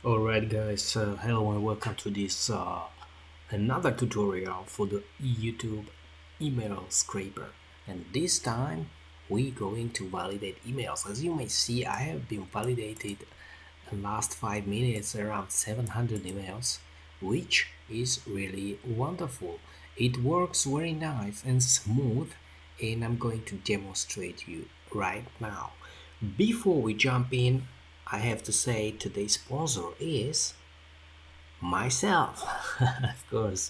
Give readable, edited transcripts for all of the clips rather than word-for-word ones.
Alright guys, hello and welcome to this another tutorial for the YouTube email scraper, and this time we going to validate emails. As you may see, I have been validated in last 5 minutes around 700 emails, which is really wonderful. It works very nice and smooth, and I'm going to demonstrate you right now. Before we jump in, I have to say today's sponsor is myself. Of course,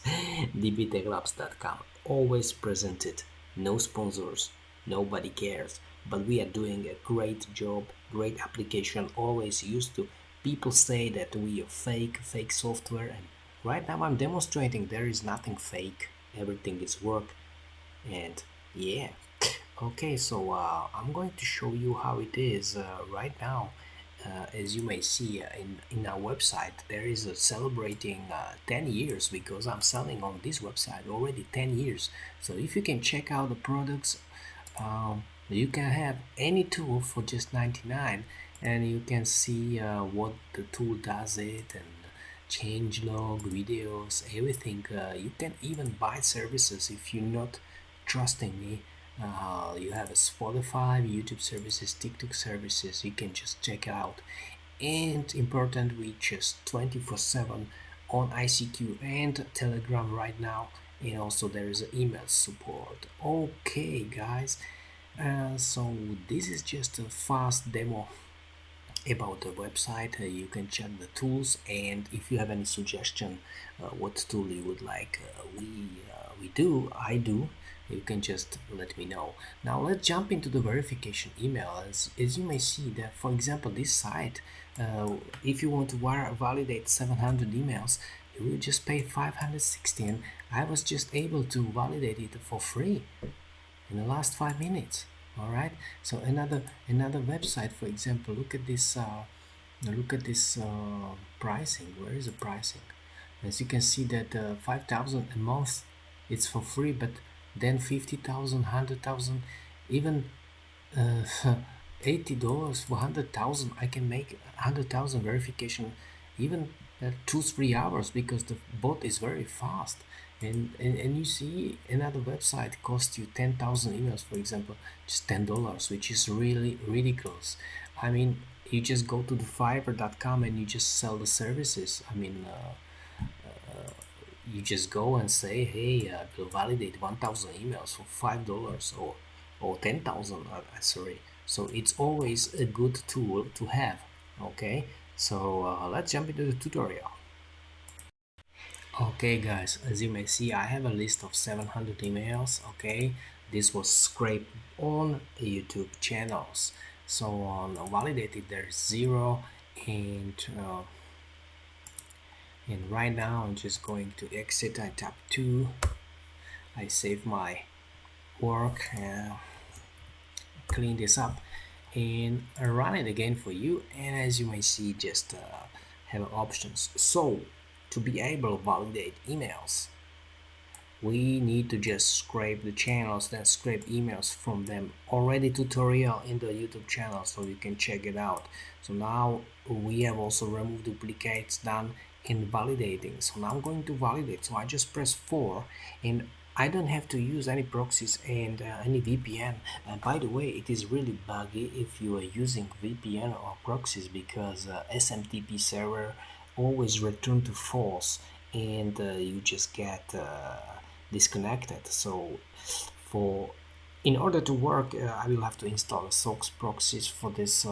dbtechlabs.com always presented. No sponsors, nobody cares, but we are doing a great job, great application. Always used to people say that we are fake software, and right now I'm demonstrating there is nothing fake, everything is work. And yeah, okay, so I'm going to show you how it is right now. As you may see in our website, there is a celebrating 10 years because I'm selling on this website already 10 years. So if you can check out the products, you can have any tool for just 99, and you can see what the tool does it, and change log, videos, everything. You can even buy services if you're not trusting me. You have a Spotify, YouTube services, TikTok services. You can just check it out. And important, we just 24/7 on ICQ and Telegram right now. And also there is email support. Okay, guys. So this is just a fast demo about the website. You can check the tools, and if you have any suggestion what tool you would like, we do I do, you can just let me know. Now let's jump into the verification email. As you may see that, for example, this site, if you want to validate 700 emails, you will just pay 516. I was just able to validate it for free in the last 5 minutes. All right, so another website, for example, look at this pricing. Where is the pricing? As you can see that 5,000 a month, it's for free, but then 50,000, 100,000, even uh, $80 for 100,000. I can make 100,000 verification even 2-3 hours because the bot is very fast. And you see another website costs you 10,000 emails, for example, just $10, which is really ridiculous. I mean, you just go to the fiverr.com and you just sell the services. I mean, you just go and say, hey, will validate 1,000 emails for $5, or 10,000, sorry. So it's always a good tool to have. Okay, so let's jump into the tutorial. Okay guys, as you may see, I have a list of 700 emails. Okay, this was scraped on YouTube channels. So on validated there's 0, and right now I'm just going to exit. I tap 2, I save my work, clean this up, and run it again for you. And as you may see, just have options. So to be able to validate emails, we need to just scrape the channels, then scrape emails from them. Already tutorial in the YouTube channel, so you can check it out. So now we have also removed duplicates, done in validating. So now I'm going to validate. So I just press 4, and I don't have to use any proxies and any VPN. And by the way, it is really buggy if you are using VPN or proxies, because SMTP server always return to false, and you just get disconnected. So for in order to work, I will have to install a SOX proxies for this,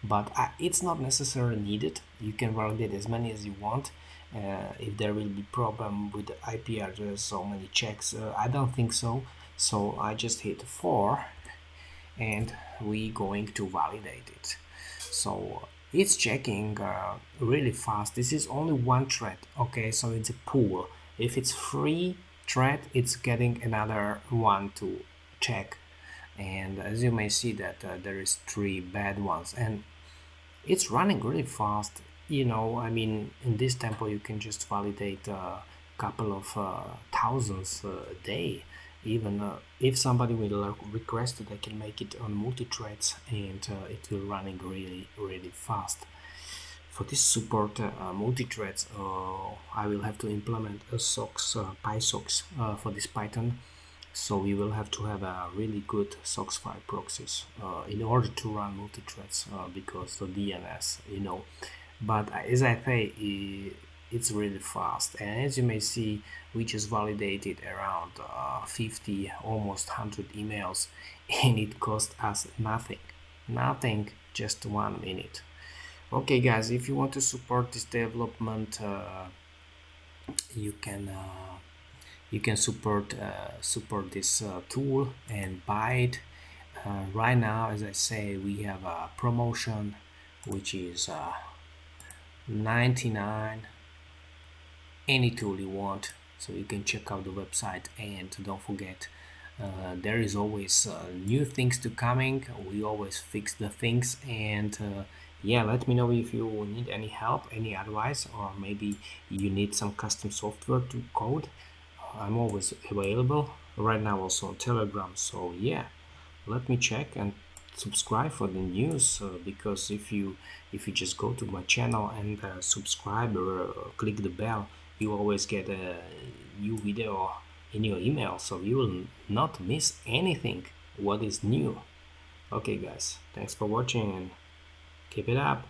but it's not necessarily needed. You can validate as many as you want. If there will be problem with the IP address, so many checks, I don't think so. So I just hit 4, and we going to validate it. So it's checking really fast. This is only one thread. Okay, so it's a pool. If it's free thread, it's getting another one to check. And as you may see that there is 3 bad ones, and it's running really fast. I mean, in this tempo you can just validate a couple of thousands a day. Even if somebody will request it, I can make it on multi-threads, and it will running really fast. For this support multi-threads, I will have to implement a SOX, PySOX for this Python. So we will have to have a really good SOX file proxies in order to run multi-threads because the DNS, But as I say, it's really fast, and as you may see, we just validated around 50, almost 100 emails, and it cost us nothing, just 1 minute. Okay guys, if you want to support this development, you can support this tool and buy it. Right now, as I say, we have a promotion which is 99, any tool you want, so you can check out the website. And don't forget, there is always new things to coming. We always fix the things. And yeah, let me know if you need any help, any advice, or maybe you need some custom software to code. I'm always available right now, also on Telegram. So yeah, let me check and subscribe for the news, because if you just go to my channel and subscribe or click the bell, you always get a new video in your email, so you will not miss anything what is new. Okay guys, thanks for watching and keep it up.